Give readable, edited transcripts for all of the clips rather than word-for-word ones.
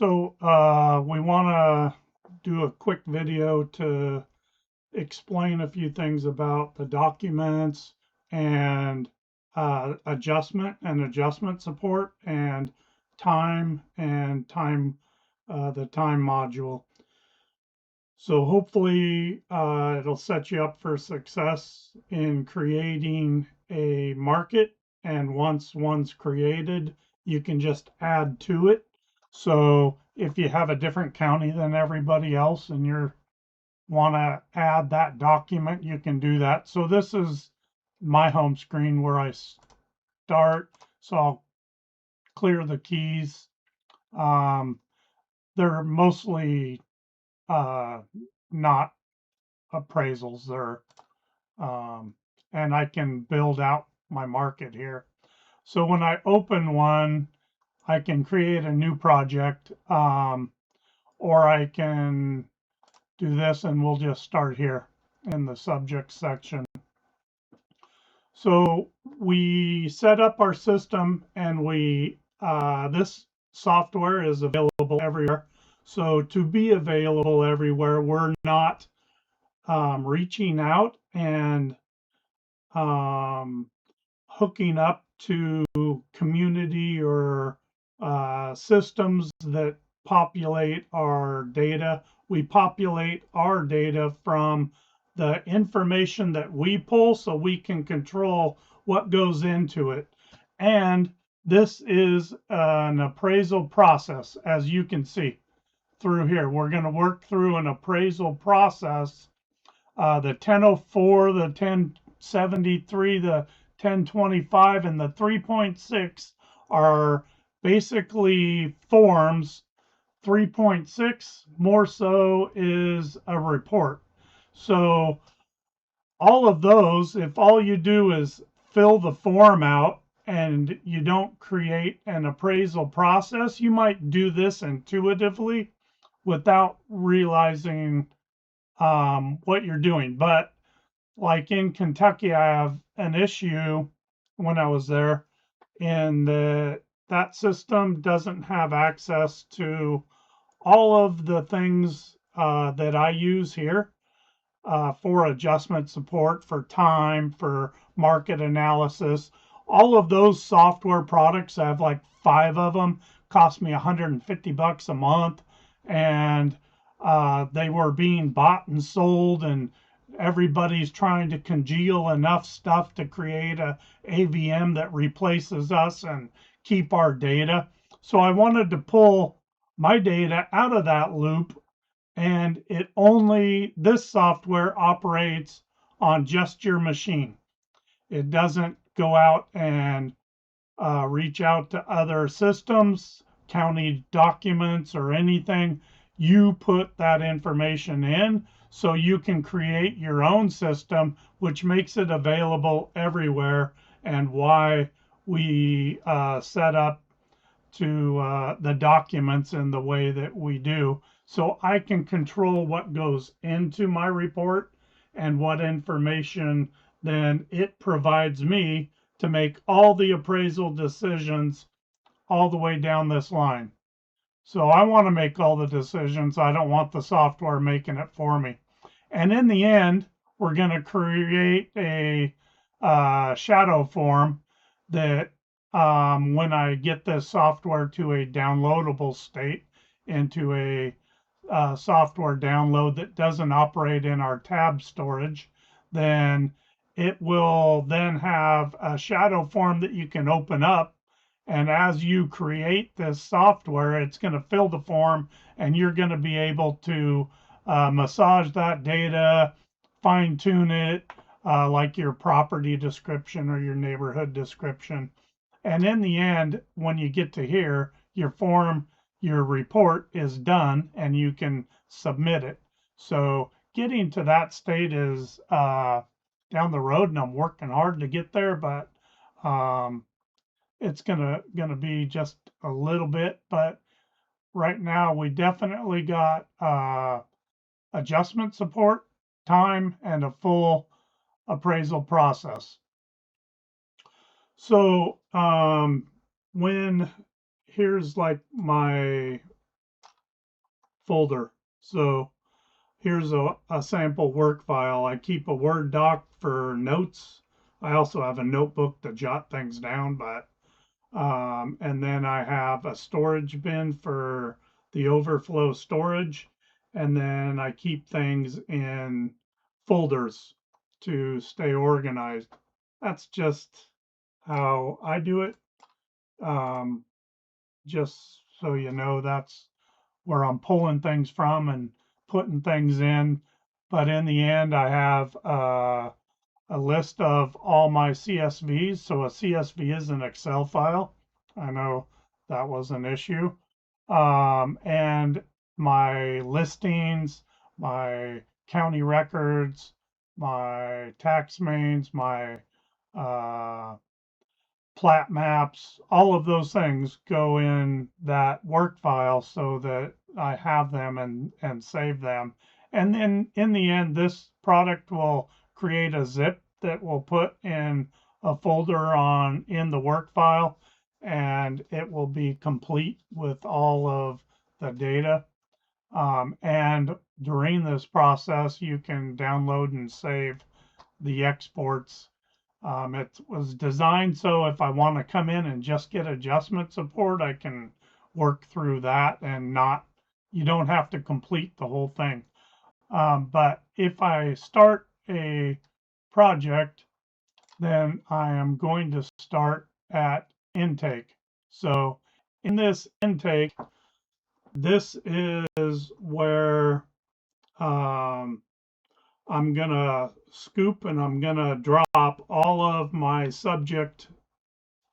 We want to do a quick video to explain a few things about the documents and adjustment support and time the time module. So hopefully it'll set you up for success in creating a market. And once one's created, you can just add to it. So if you have a different county than everybody else and you want to add that document, you can do that. So this is my home screen where I start. So I'll clear the keys. They're mostly not appraisals. They're and I can build out my market here. So when I open one, I can create a new project, or I can do this, and we'll just start here in the subject section. So we set up our system, and this software is available everywhere. So to be available everywhere, we're not reaching out and hooking up to community or systems that populate our data. We populate our data from the information that we pull so we can control what goes into it. And this is an appraisal process, as you can see through here. We're going to work through an appraisal process. The 1004, the 1073, the 1025, and the 3.6 are basically forms. 3.6 more so is a report. So all of those, if all you do is fill the form out and you don't create an appraisal process, you might do this intuitively without realizing what you're doing. But like in Kentucky, I have an issue when I was there, and that system doesn't have access to all of the things that I use here for adjustment support, for time, for market analysis. All of those software products, I have like 5 of them, cost me $150 a month, and they were being bought and sold, and everybody's trying to congeal enough stuff to create a AVM that replaces us and keep our data. So I wanted to pull my data out of that loop, and this software operates on just your machine. It doesn't go out and reach out to other systems, county documents, or anything. You put that information in so you can create your own system, which makes it available everywhere, and why we set up to the documents in the way that we do. So I can control what goes into my report and what information then it provides me to make all the appraisal decisions all the way down this line. So I want to make all the decisions. I don't want the software making it for me. And in the end, we're going to create a shadow form that when I get this software to a downloadable state into a software download that doesn't operate in our tab storage, then it will then have a shadow form that you can open up. And as you create this software, it's going to fill the form, and you're going to be able to massage that data, fine tune it, like your property description or your neighborhood description. And in the end, when you get to here, your report is done and you can submit it. So getting to that state is down the road, and I'm working hard to get there, but it's gonna be just a little bit. But right now we definitely got adjustment support, time, and a full appraisal process. So here's like my folder. So here's a sample work file. I keep a Word doc for notes. I also have a notebook to jot things down, but and then I have a storage bin for the overflow storage. And then I keep things in folders to stay organized. That's just how I do it. Um, just so you know, that's where I'm pulling things from and putting things in. But in the end, I have a list of all my CSVs. So a CSV is an Excel file. I know that was an issue. And my listings, my county records, my tax mains, my uh, plat maps, all of those things go in that work file so that I have them and save them. And then in the end, this product will create a zip that we'll put in a folder in the work file, and it will be complete with all of the data. And during this process, you can download and save the exports. It was designed so if I want to come in and just get adjustment support, I can work through that and you don't have to complete the whole thing. But if I start a project, then I am going to start at intake. So in this intake, this is where I'm going to scoop and I'm going to drop all of my subject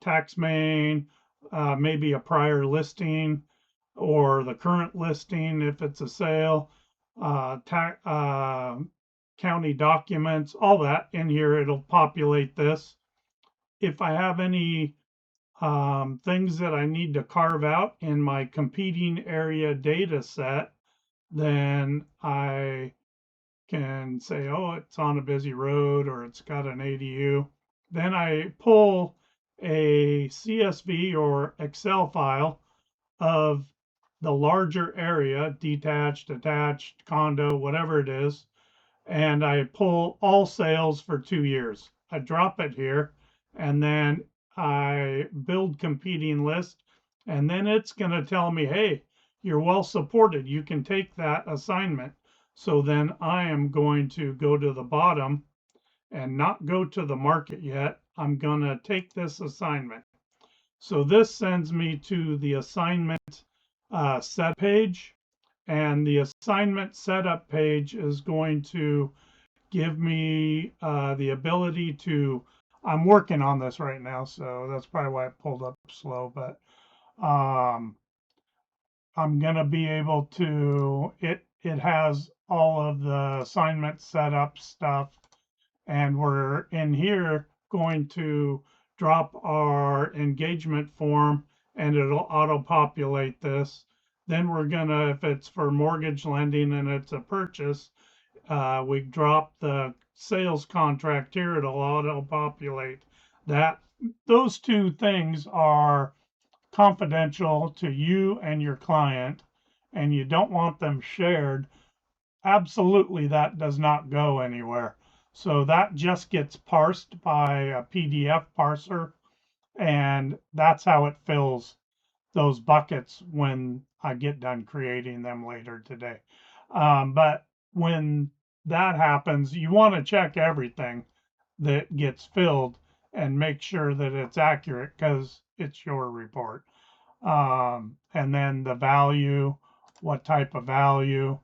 tax main, maybe a prior listing or the current listing if it's a sale, county documents, all that in here. It'll populate this. If I have any things that I need to carve out in my competing area data set, then I can say, oh, it's on a busy road or it's got an ADU. Then I pull a CSV or Excel file of the larger area, detached, attached, condo, whatever it is, and I pull all sales for 2 years. I drop it here, and then I build competing list, and then it's going to tell me, hey, you're well supported. You can take that assignment. So then I am going to go to the bottom and not go to the market yet. I'm going to take this assignment. So this sends me to the assignment set page, and the assignment setup page is going to give me the ability to, I'm working on this right now, so that's probably why it pulled up slow, but I'm going to be able to, it has all of the assignment setup stuff, and we're in here going to drop our engagement form and it'll auto-populate this. Then we're gonna, if it's for mortgage lending and it's a purchase, we drop the sales contract here, it'll auto-populate that. Those two things are confidential to you and your client, and you don't want them shared. Absolutely, that does not go anywhere. So that just gets parsed by a PDF parser, and that's how it fills those buckets when I get done creating them later today. But when that happens, you want to check everything that gets filled and make sure that it's accurate because it's your report. And then the value, what type of value,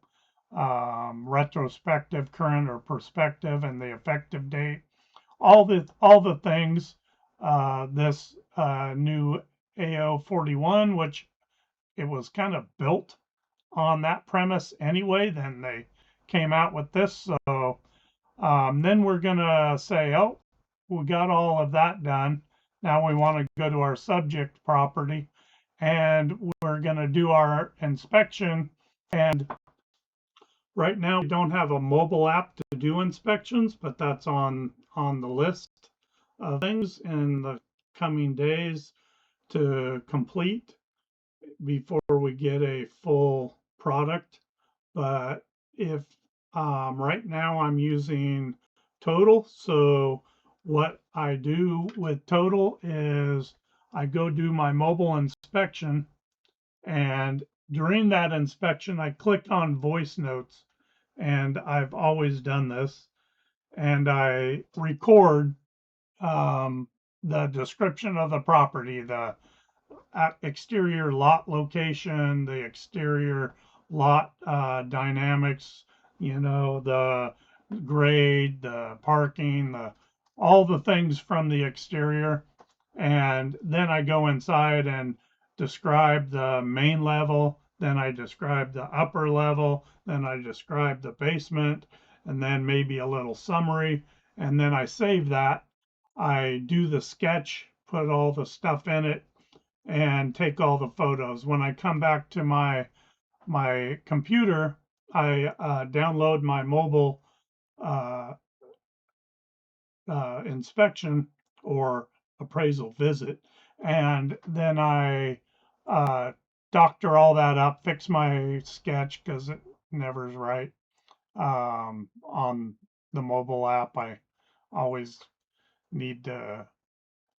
retrospective, current, or prospective, and the effective date. All the things. This new AO41, which it was kind of built on that premise anyway. Then they came out with this. So then we're gonna say, oh, we got all of that done. Now we want to go to our subject property, and we're gonna do our inspection. And right now, we don't have a mobile app to do inspections, but that's on the list of things in the coming days to complete before we get a full product. But if right now I'm using Total, so what I do with Total is I go do my mobile inspection, and during that inspection, I click on voice notes, and I've always done this, and I record the description of the property, the exterior lot location, the exterior lot dynamics, the grade, the parking, all the things from the exterior. And then I go inside and describe the main level. Then I describe the upper level. Then I describe the basement, and then maybe a little summary. And then I save that. I do the sketch, put all the stuff in it, and take all the photos. When I come back to my computer, I download my mobile uh, inspection or appraisal visit, and then I uh, doctor all that up, fix my sketch because it never is right on the mobile app. I always need to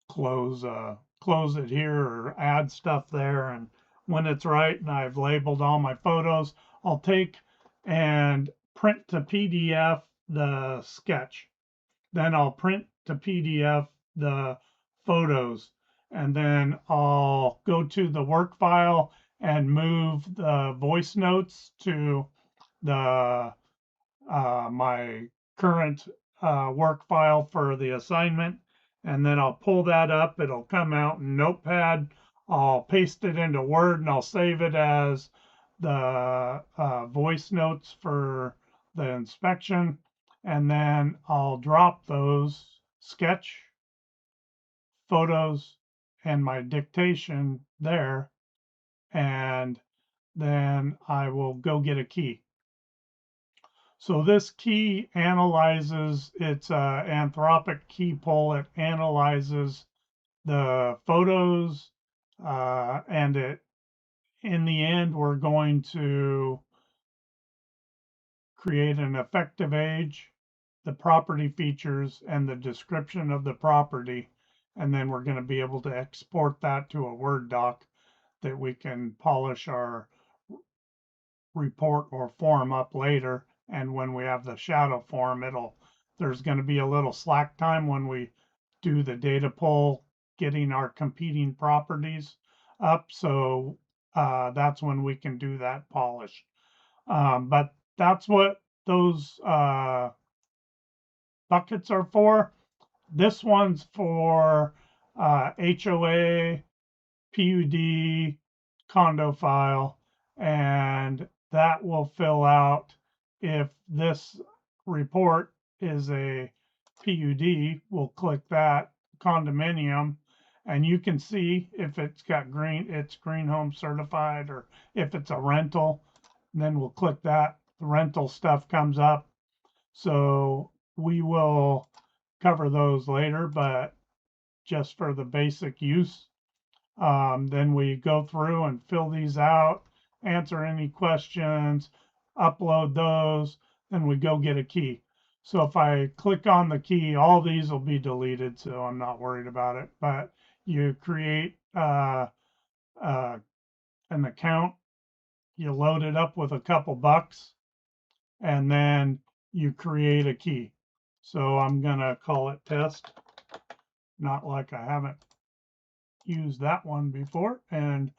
close it here or add stuff there, and when it's right and I've labeled all my photos, I'll take and print to PDF the sketch. Then I'll print to PDF the photos, and then I'll go to the work file and move the voice notes to the my current work file for the assignment, and then I'll pull that up. It'll come out in Notepad. I'll paste it into Word, and I'll save it as the voice notes for the inspection, and then I'll drop those sketch photos and my dictation there, and then I will go get a key. So this key analyzes, it's an Anthropic key pull. It analyzes the photos, and in the end, we're going to create an effective age, the property features, and the description of the property. And then we're going to be able to export that to a Word doc that we can polish our report or form up later. And when we have the shadow form, there's going to be a little slack time when we do the data pull, getting our competing properties up. So that's when we can do that polish. But that's what those buckets are for. This one's for HOA, PUD, condo file, and that will fill out if this report is a PUD. We'll click that condominium, and you can see if it's got it's green home certified, or if it's a rental. And then we'll click that. The rental stuff comes up. So we will cover those later, but just for the basic use. Then we go through and fill these out, answer any questions, upload those, then we go get a key. So if I click on the key, all these will be deleted, so I'm not worried about it. But you create an account, you load it up with a couple bucks, and then you create a key. So I'm gonna call it test, not like I haven't used that one before, and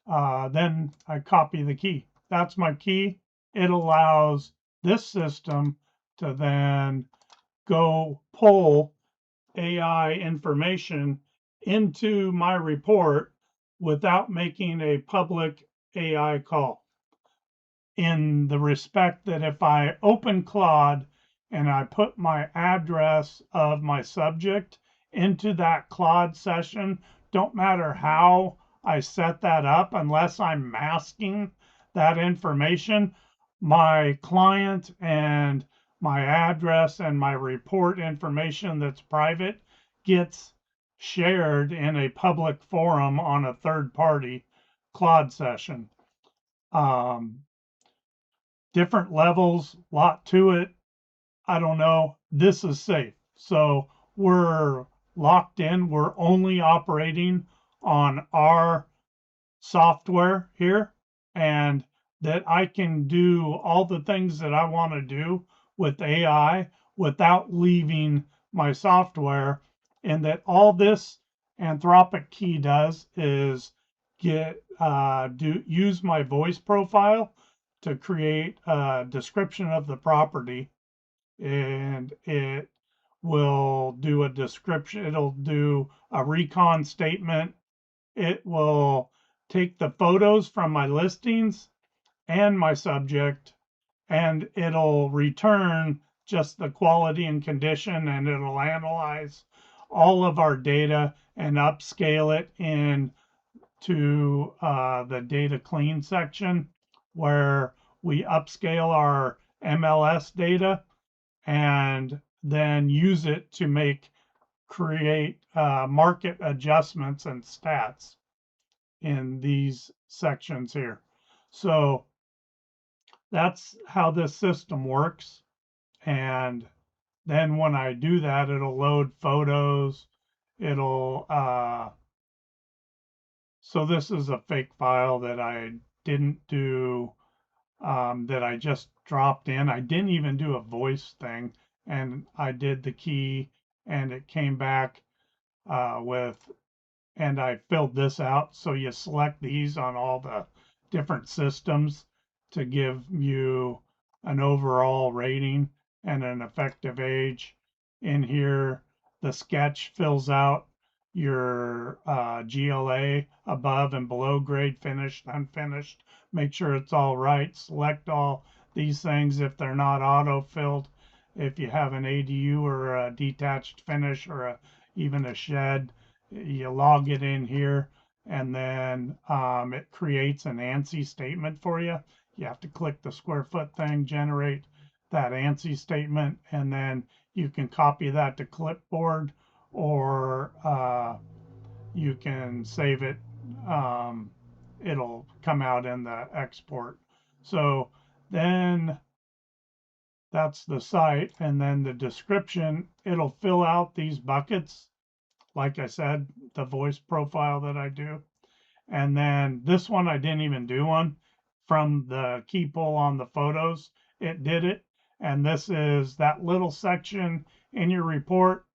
then I copy the key. That's my key. It allows this system to then go pull AI information into my report without making a public AI call. In the respect that if I open Claude and I put my address of my subject into that Claude session, don't matter how I set that up, unless I'm masking that information, my client and my address and my report information that's private gets shared in a public forum on a third party Claude session. different levels, lot to it. I don't know. This is safe. So we're locked in. We're only operating on our software here, and that I can do all the things that I want to do with AI without leaving my software. And that all this Anthropic key does is use my voice profile to create a description of the property, and it will do a description. It'll do a recon statement. It will take the photos from my listings and my subject, and it'll return just the quality and condition, and it'll analyze all of our data and upscale it in to the data clean section, where we upscale our MLS data and then use it to create market adjustments and stats in these sections here. So that's how this system works. And then when I do that, it'll load photos. It'll, so this is a fake file that I didn't do, that I just dropped in. I didn't even do a voice thing, and I did the key, and it came back and I filled this out. So you select these on all the different systems to give you an overall rating and an effective age. In here, the sketch fills out your GLA above and below grade, finished, unfinished. Make sure it's all right. Select all these things if they're not auto-filled. If you have an ADU or a detached finish or even a shed, you log it in here, and then it creates an ANSI statement for you. You have to click the square foot thing, generate that ANSI statement, and then you can copy that to clipboard, or you can save it. It'll come out in the export. So then that's the site, and then the description, it'll fill out these buckets. Like I said, the voice profile that I do. And then this one, I didn't even do one from the key pull on the photos. It did it. And this is that little section in your report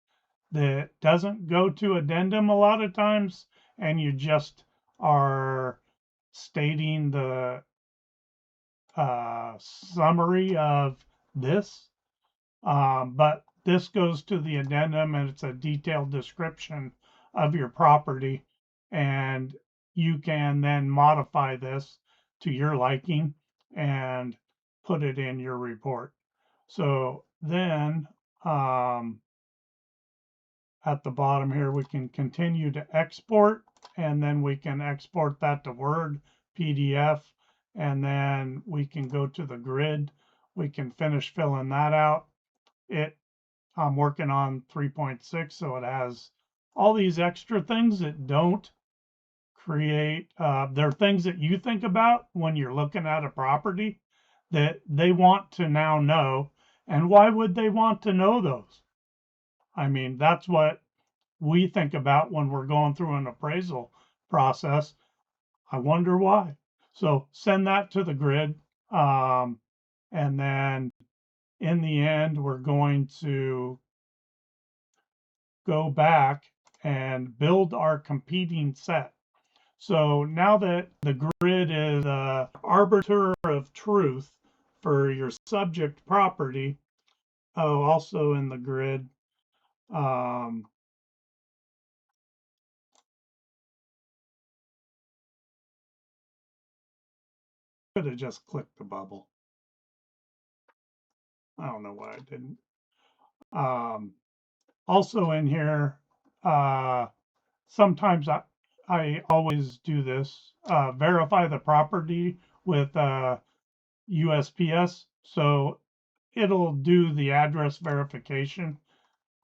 that doesn't go to addendum a lot of times, and you just are stating the summary of this. But this goes to the addendum, and it's a detailed description of your property, and you can then modify this to your liking and put it in your report. So then at the bottom here, we can continue to export, and then we can export that to Word, PDF, and then we can go to the grid. We can finish filling that out. I'm working on 3.6, so it has all these extra things that don't create, they're things that you think about when you're looking at a property that they want to now know. And why would they want to know those? I mean, that's what we think about when we're going through an appraisal process. I wonder why. So send that to the grid. And then in the end, we're going to go back and build our competing set. So now that the grid is the arbiter of truth for your subject property, also in the grid, could have just clicked the bubble. I don't know why I didn't. Also in here, sometimes I always do this, verify the property with USPS. So it'll do the address verification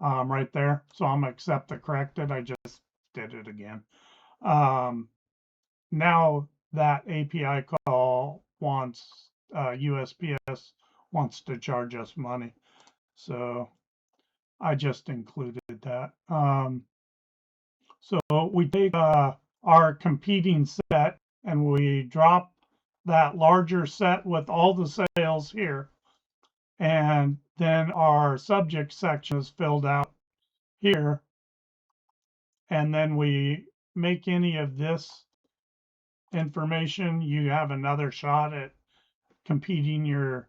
right there. So I'm gonna accept the corrected. I just did it again. Now that API call wants USPS wants to charge us money. So I just included that. So we take our competing set and we drop that larger set with all the sales here. And then our subject section is filled out here. And then we make any of this information. You have another shot at competing your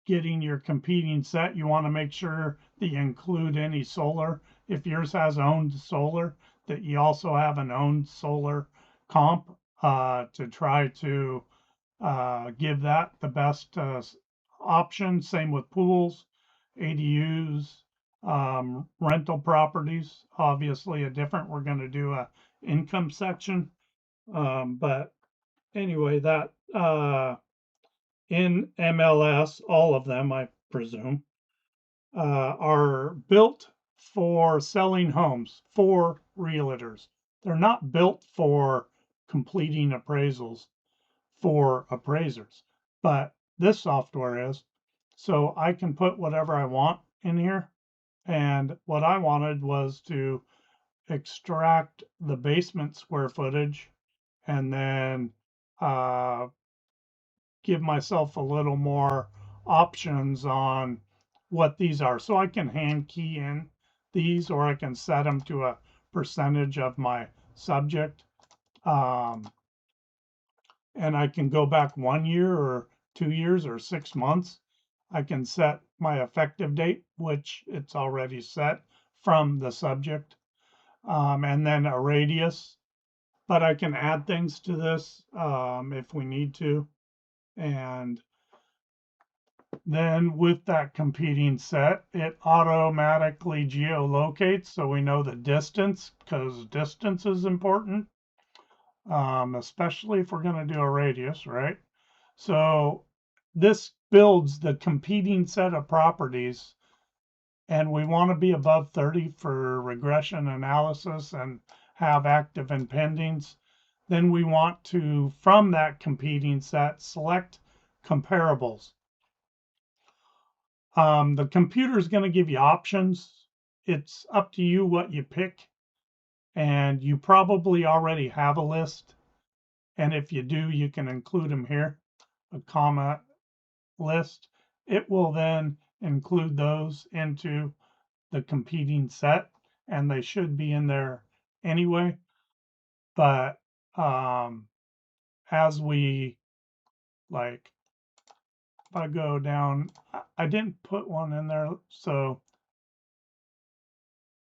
getting your competing set. You want to make sure that you include any solar. If yours has owned solar, that you also have an owned solar comp to try to give that the best option. Same with pools, ADUs, rental properties. Obviously, we're going to do a income section. But anyway, that in MLS, all of them, I presume, are built for selling homes for realtors. They're not built for completing appraisals for appraisers, but this software is. So I can put whatever I want in here. And what I wanted was to extract the basement square footage and then give myself a little more options on what these are. So I can hand key in these, or I can set them to a percentage of my subject. And I can go back 1 year or 2 years or 6 months. I can set my effective date, which it's already set from the subject, and then a radius. But I can add things to this if we need to. And then with that competing set, it automatically geolocates, so we know the distance, because distance is important, especially if we're going to do a radius, right? So this builds the competing set of properties, and we want to be above 30 for regression analysis and have active and pendings. Then we want to, from that competing set, select comparables. The computer is going to give you options. It's up to you what you pick, and you probably already have a list. And if you do, you can include them here, a comma list. It will then include those into the competing set, and they should be in there anyway. But as we like, if I go down, I didn't put one in there, so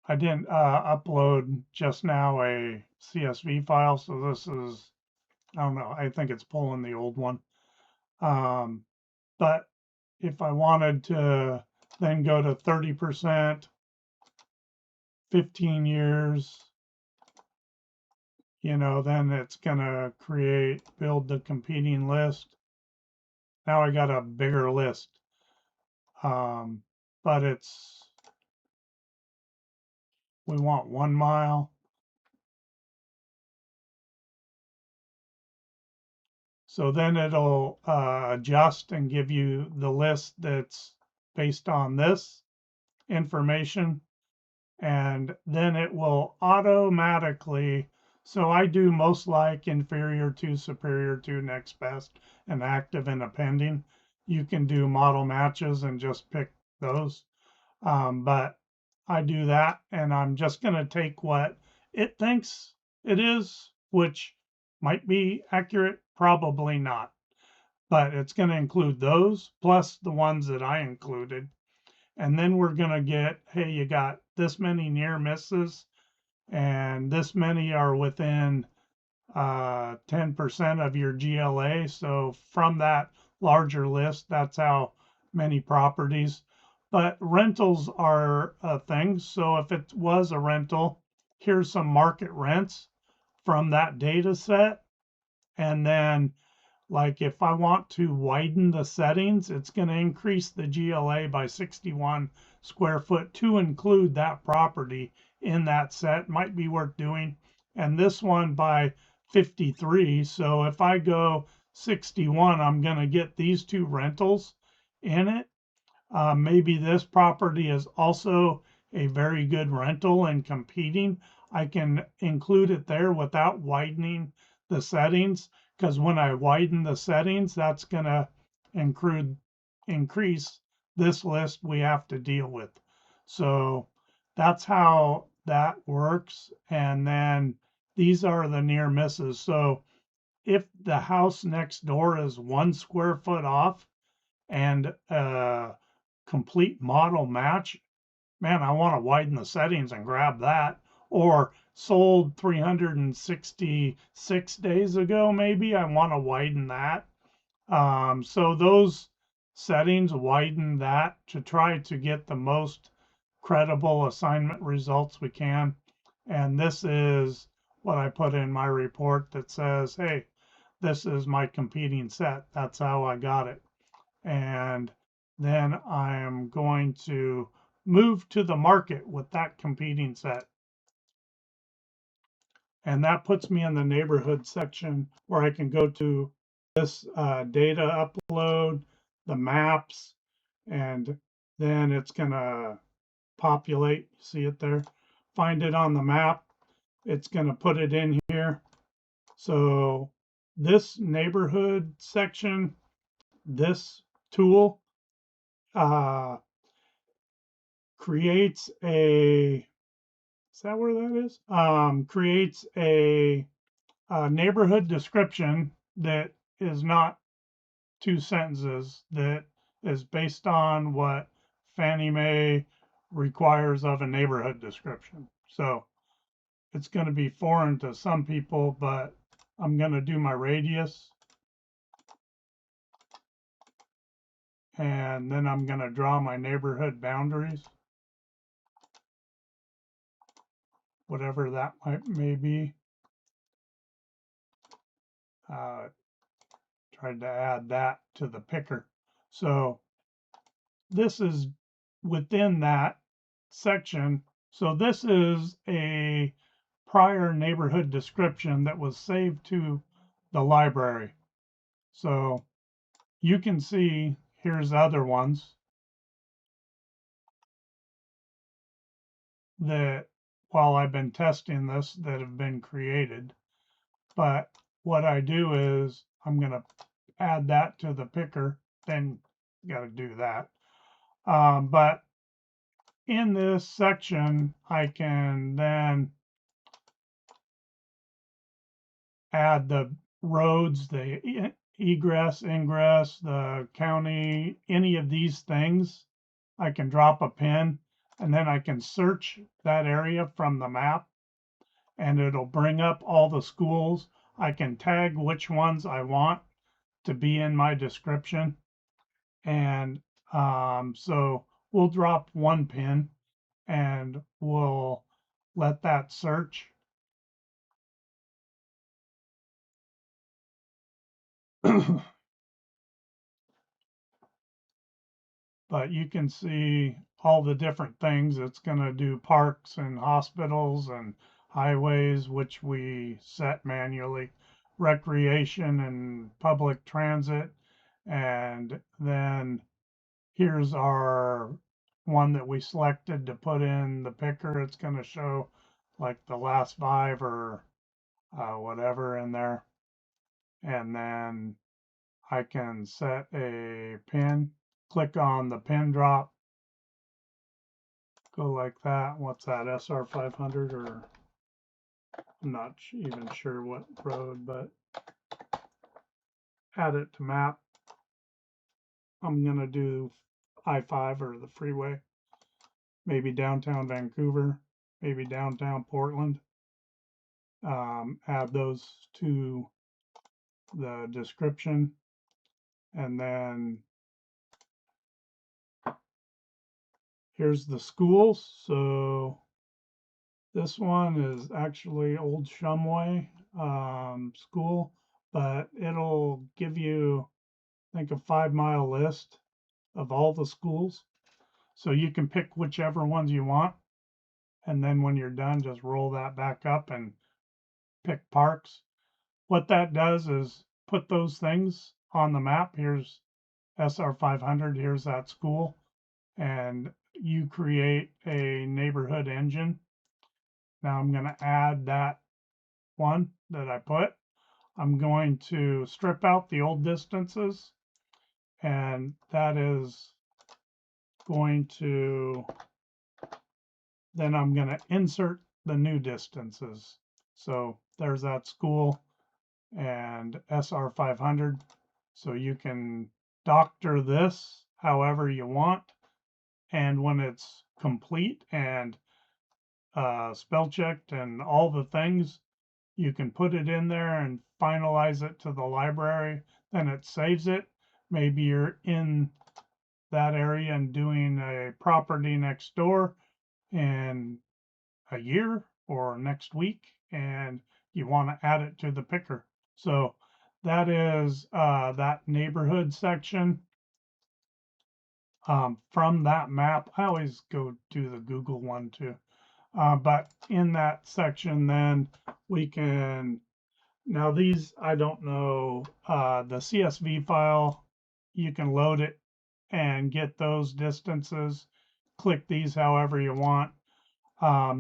I didn't upload just now a CSV file, so this is, I don't know, I think it's pulling the old one. But if I wanted to then go to 30%, 15 years, then it's going to build the competing list. Now I got a bigger list. But we want 1 mile. So then it'll adjust and give you the list that's based on this information. And then it will automatically, so I do most like, inferior to, superior to, next best, and active and appending. You can do model matches and just pick those. But I do that, and I'm just going to take what it thinks it is, which might be accurate, probably not. But it's going to include those plus the ones that I included. And then we're going to get, hey, you got this many near misses, and this many are within 10% of your GLA. So from that larger list, that's how many properties. But rentals are a thing. So if it was a rental, here's some market rents from that data set. And then, like, if I want to widen the settings, it's going to increase the GLA by 61 square foot to include that property in that set. Might be worth doing. And this one by 53. So if I go 61, I'm going to get these two rentals in it. Maybe this property is also a very good rental and competing. I can include it there without widening the settings, because when I widen the settings, that's going to increase this list we have to deal with. So that's how that works. And then these are the near misses. So if the house next door is 1 square foot off and complete model match, man, I want to widen the settings and grab that. Or sold 366 days ago, maybe I want to widen that. So those settings widen that to try to get the most credible assignment results we can. And this is what I put in my report that says, hey, this is my competing set. That's how I got it. And then I am going to move to the market with that competing set. And that puts me in the neighborhood section where I can go to this data upload, the maps, and then it's going to populate. See it there? Find it on the map. It's going to put it in here. So this neighborhood section, this tool creates a, is that where that is? Creates a neighborhood description that is not 2 sentences, that is based on what Fannie Mae requires of a neighborhood description. So it's going to be foreign to some people, but I'm going to do my radius. And then I'm going to draw my neighborhood boundaries, whatever that may be. Tried to add that to the picker. So this is within that section. So this is a prior neighborhood description that was saved to the library. So you can see here's other ones that while I've been testing this that have been created. But what I do is I'm going to add that to the picker, then got to do that. But in this section, I can then add the roads, the egress, ingress, the county, any of these things. I can drop a pin and then I can search that area from the map and it'll bring up all the schools. I can tag which ones I want to be in my description. And so we'll drop 1 pin and we'll let that search. But you can see all the different things. It's going to do parks and hospitals and highways, which we set manually, recreation and public transit. And then here's our one that we selected to put in the picker. It's going to show like the last 5 or whatever in there. And then I can set a pin, click on the pin drop, go like that. What's that, SR500 or I'm not even sure what road, but add it to map. I'm going to do I-5 or the freeway, maybe downtown Vancouver, maybe downtown Portland. Add those to the description. And then here's the schools. So this one is actually Old Shumway School, but it'll give you, I think, a 5-mile list of all the schools. So you can pick whichever ones you want. And then when you're done, just roll that back up and pick parks. What that does is put those things on the map. Here's SR 500, here's that school, and you create a neighborhood engine. Now I'm going to add that one that I put. I'm going to strip out the old distances, and that is going to, then I'm going to insert the new distances. So there's that school and SR 500. So you can doctor this however you want. And when it's complete and spell checked and all the things, you can put it in there and finalize it to the library. Then it saves it. Maybe you're in that area and doing a property next door in a year or next week, and you want to add it to the picker. So that is that neighborhood section. From that map, I always go do the Google one too. But in that section, then we can, now these, I don't know, the CSV file, you can load it and get those distances. Click these however you want.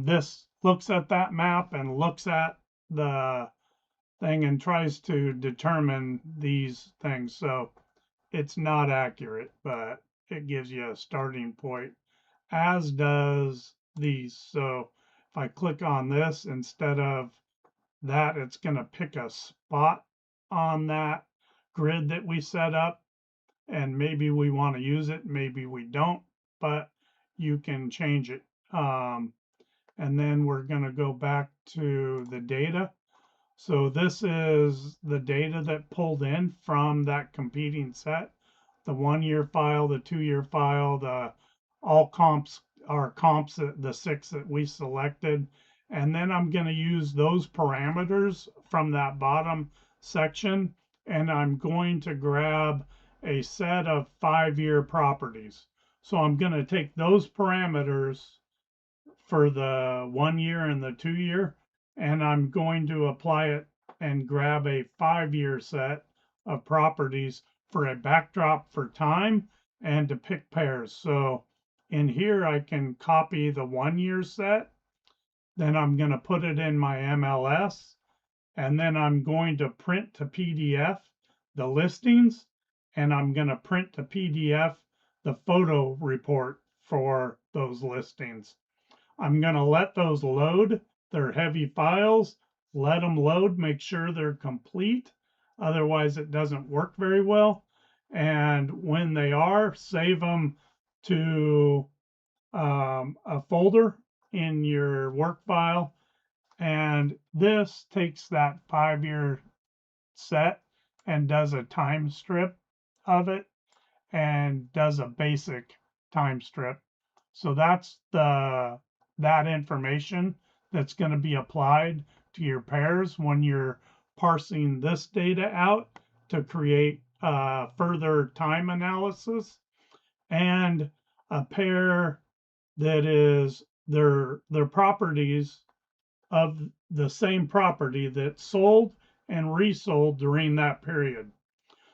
This looks at that map and looks at the thing and tries to determine these things. So it's not accurate, but it gives you a starting point, as does these. So if I click on this, instead of that, it's going to pick a spot on that grid that we set up, and maybe we want to use it, maybe we don't, but you can change it. And then we're going to go back to the data. So this is the data that pulled in from that competing set, the 1 year file, the 2 year file, the all comps are comps, the 6 that we selected. And then I'm going to use those parameters from that bottom section, and I'm going to grab a set of 5 year properties. So I'm going to take those parameters for the 1 year and the 2 year, and I'm going to apply it and grab a 5 year set of properties for a backdrop for time and to pick pairs. So in here, I can copy the 1 year set, then I'm going to put it in my MLS, and then I'm going to print to PDF the listings, and I'm going to print to PDF the photo report for those listings. I'm going to let those load. They're heavy files. Let them load, make sure they're complete. Otherwise, it doesn't work very well. And when they are, save them to a folder in your work file. And this takes that 5 year set and does a time strip of it and does a basic time strip. So that's that information that's going to be applied to your pairs when you're parsing this data out to create further time analysis. And a pair that is their properties of the same property that sold and resold during that period.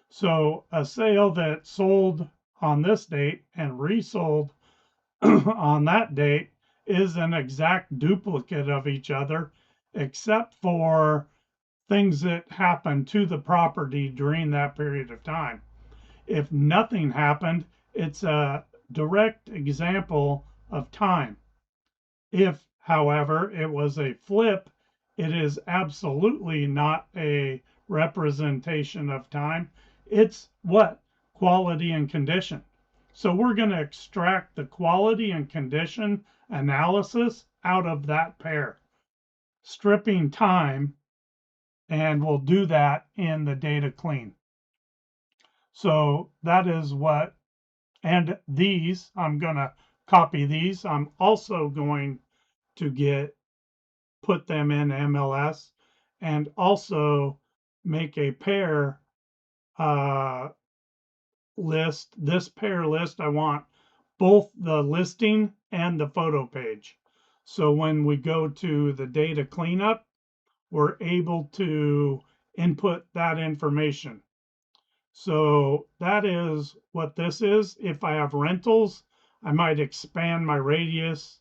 So a sale that sold on this date and resold on that date is an exact duplicate of each other, except for things that happen to the property during that period of time. If nothing happened, it's a direct example of time. If, however, it was a flip, it is absolutely not a representation of time. It's what? Quality and condition. So we're going to extract the quality and condition analysis out of that pair, stripping time, and we'll do that in the data clean. So that is what, and these, I'm going to copy these. I'm also going to put them in MLS and also make a pair list. This pair list, I want both the listing and the photo page. So when we go to the data cleanup, we're able to input that information. So that is what this is. If I have rentals, I might expand my radius.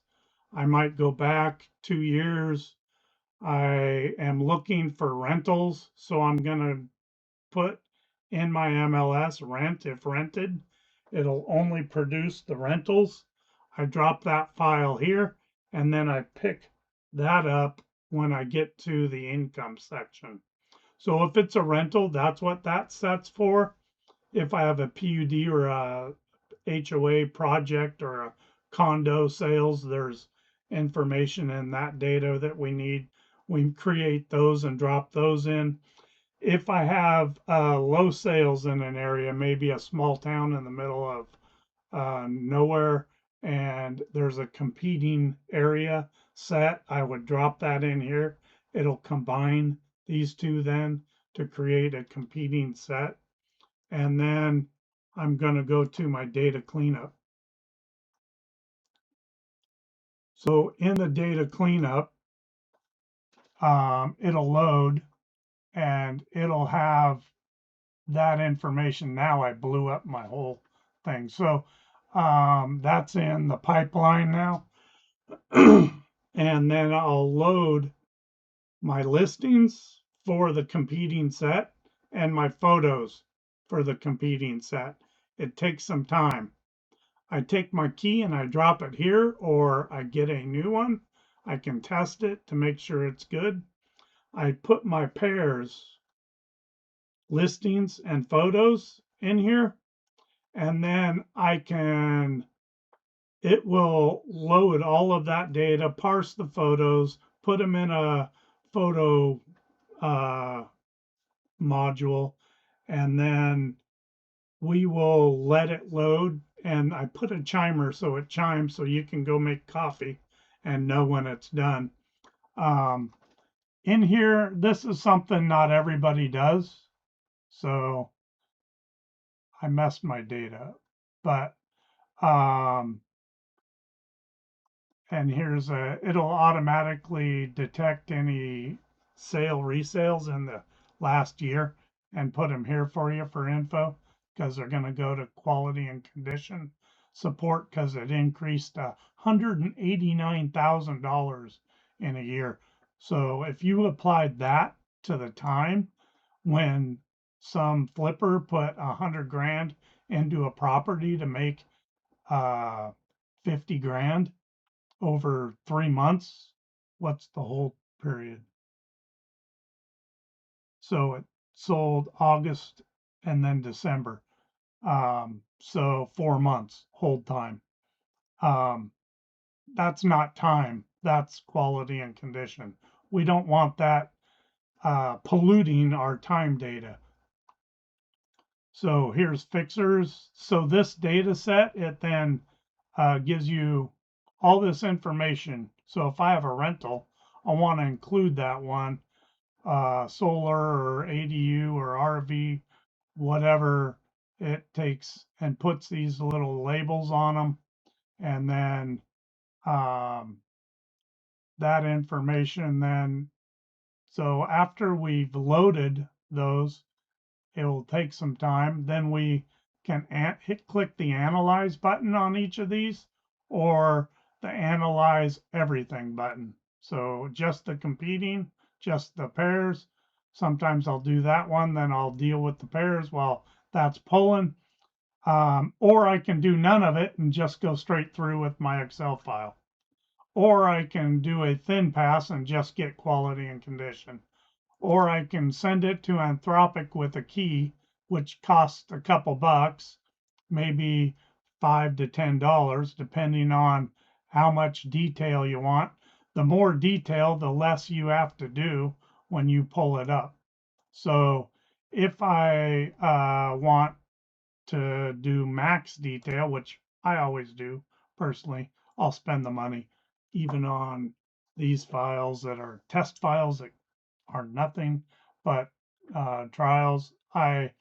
I might go back 2 years. I am looking for rentals, so I'm going to put in my MLS rent if rented. It'll only produce the rentals. I drop that file here, and then I pick that up when I get to the income section. So if it's a rental, that's what that sets for. If I have a PUD or a HOA project or a condo sales, there's information in that data that we need. We create those and drop those in. If I have low sales in an area, maybe a small town in the middle of nowhere, and there's a competing area set, I would drop that in here. It'll combine these two then to create a competing set. And then I'm going to go to my data cleanup. So in the data cleanup, it'll load and it'll have that information. Now I blew up my whole thing. So that's in the pipeline now. And then I'll load my listings for the competing set and my photos for the competing set. It takes some time. I take my key and I drop it here, or I get a new one. I can test it to make sure it's good. I put my pairs, listings, and photos in here, and then it will load all of that data, parse the photos, put them in a photo module, and then we will let it load. And I put a chimer so it chimes so you can go make coffee and know when it's done. In here, this is something not everybody does. So I messed my data up. But and it'll automatically detect any resales in the last year and put them here for you for info, because they're going to go to quality and condition support because it increased $189,000 in a year. So if you applied that to the time when some flipper put 100 grand into a property to make 50 grand over 3 months, what's the whole period? So it sold August and then December. So 4 months hold time. That's not time. That's quality and condition. We don't want that polluting our time data. So here's fixers. So this data set, it then gives you all this information. So if I have a rental, I want to include that one, solar or ADU or RV, whatever it takes, and puts these little labels on them. And then that information then, so after we've loaded those, it will take some time. Then we can click the analyze button on each of these, or the analyze everything button. So just the competing, just the pairs. Sometimes I'll do that one, then I'll deal with the pairs while that's pulling. Or I can do none of it and just go straight through with my Excel file. Or I can do a thin pass and just get quality and condition. Or I can send it to Anthropic with a key, which costs a couple bucks, maybe $5 to $10, depending on how much detail you want. The more detail, the less you have to do when you pull it up. So if I want to do max detail, which I always do personally, I'll spend the money even on these files that are test files that are nothing but trials. I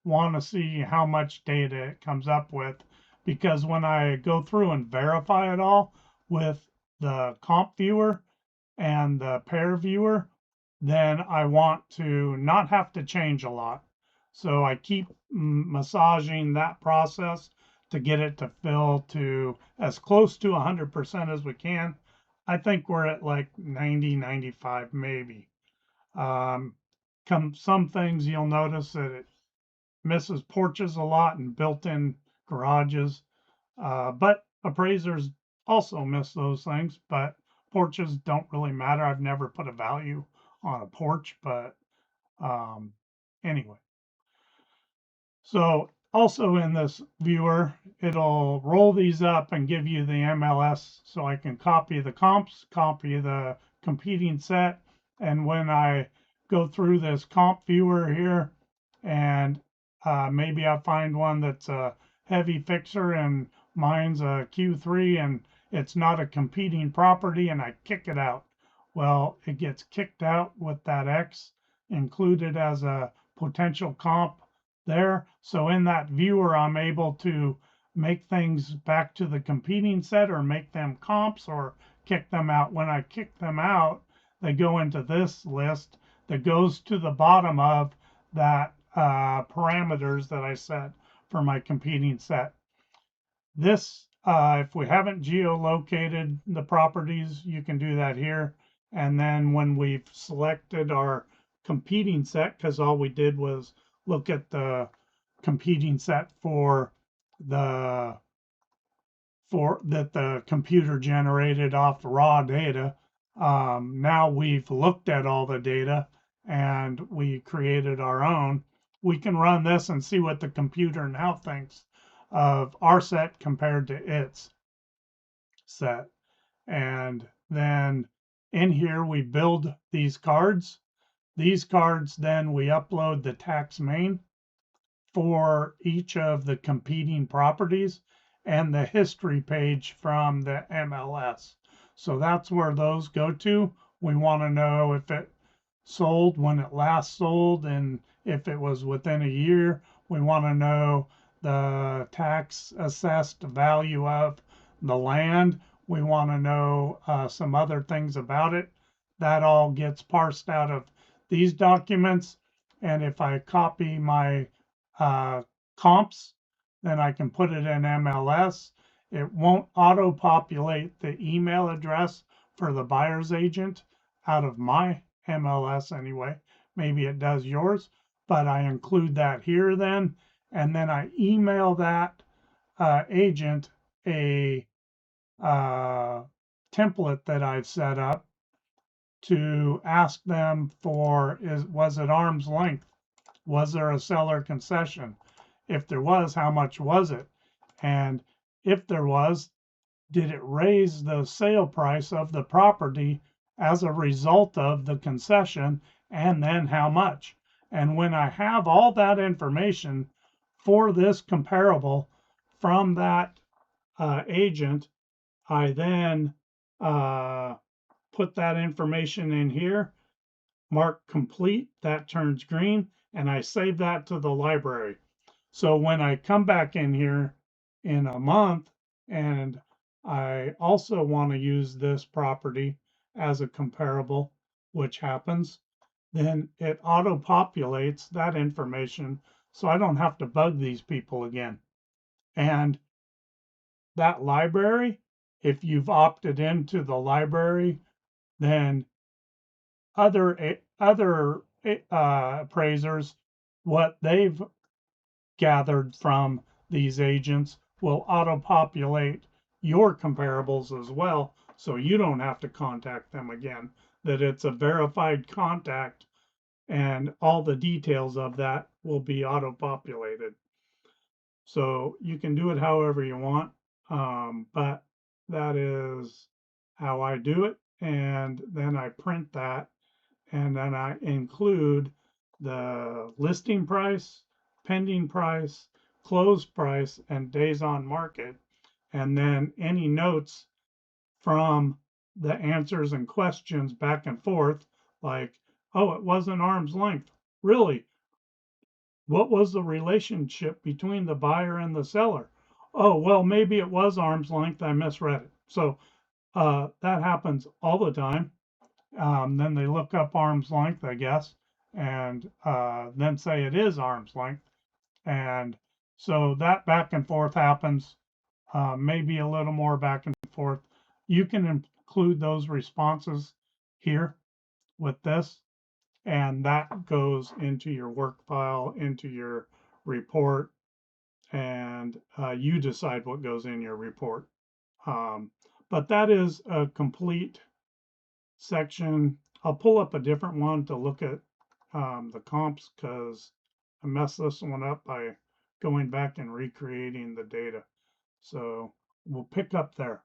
want to see how much data it comes up with, because when I go through and verify it all with the comp viewer and the pair viewer, then I want to not have to change a lot. So I keep massaging that process to get it to fill to as close to 100% as we can. I think we're at like 90, 95 maybe. Um, some things you'll notice that it misses porches a lot and built-in garages. But appraisers also miss those things, but porches don't really matter. I've never put a value on a porch, but um, anyway. So also in this viewer, it'll roll these up and give you the MLS so I can copy the comps, copy the competing set. And when I go through this comp viewer here and maybe I find one that's a heavy fixer and mine's a Q3 and it's not a competing property and I kick it out. Well, it gets kicked out with that X included as a potential comp there. So in that viewer, I'm able to make things back to the competing set or make them comps or kick them out. When I kick them out, they go into this list that goes to the bottom of that parameters that I set for my competing set. This, if we haven't geolocated the properties, you can do that here. And then when we've selected our competing set, because all we did was look at the competing set for the that the computer generated off raw data. Now we've looked at all the data and we created our own. We can run this and see what the computer now thinks of our set compared to its set. And then in here, we build these cards. These cards, then we upload the tax main for each of the competing properties and the history page from the MLS. So that's where those go to. We want to know if it sold, when it last sold, and if it was within a year. We want to know the tax assessed value of the land. We want to know some other things about it. That all gets parsed out of these documents. And if I copy my comps, then I can put it in MLS. It won't auto-populate the email address for the buyer's agent out of my MLS anyway. Maybe it does yours, but I include that here then. And then I email that agent a template that I've set up to ask them for, was it arm's length? Was there a seller concession? If there was, how much was it? And if there was, did it raise the sale price of the property as a result of the concession? And then how much? And when I have all that information for this comparable from that agent, I then put that information in here, mark complete, that turns green, and I save that to the library. So when I come back in here in a month and I also want to use this property as a comparable, which happens, then it auto populates that information so I don't have to bug these people again. And that library, if you've opted into the library, then other appraisers, what they've gathered from these agents will auto-populate your comparables as well, so you don't have to contact them again, that it's a verified contact and all the details of that will be auto-populated. So you can do it however you want, but that is how I do it. And then I print that and then I include the listing price, pending price, close price, and days on market, and then any notes from the answers and questions back and forth, like, oh, it wasn't arm's length. Really? What was the relationship between the buyer and the seller? Oh, well, maybe it was arm's length. I misread it. So that happens all the time. Then they look up arm's length, I guess, and then say it is arm's length. And so that back and forth happens, maybe a little more back and forth. You can include those responses here with this, and that goes into your work file, into your report, and you decide what goes in your report. But that is a complete section. I'll pull up a different one to look at the comps because I messed this one up by going back and recreating the data. So we'll pick up there.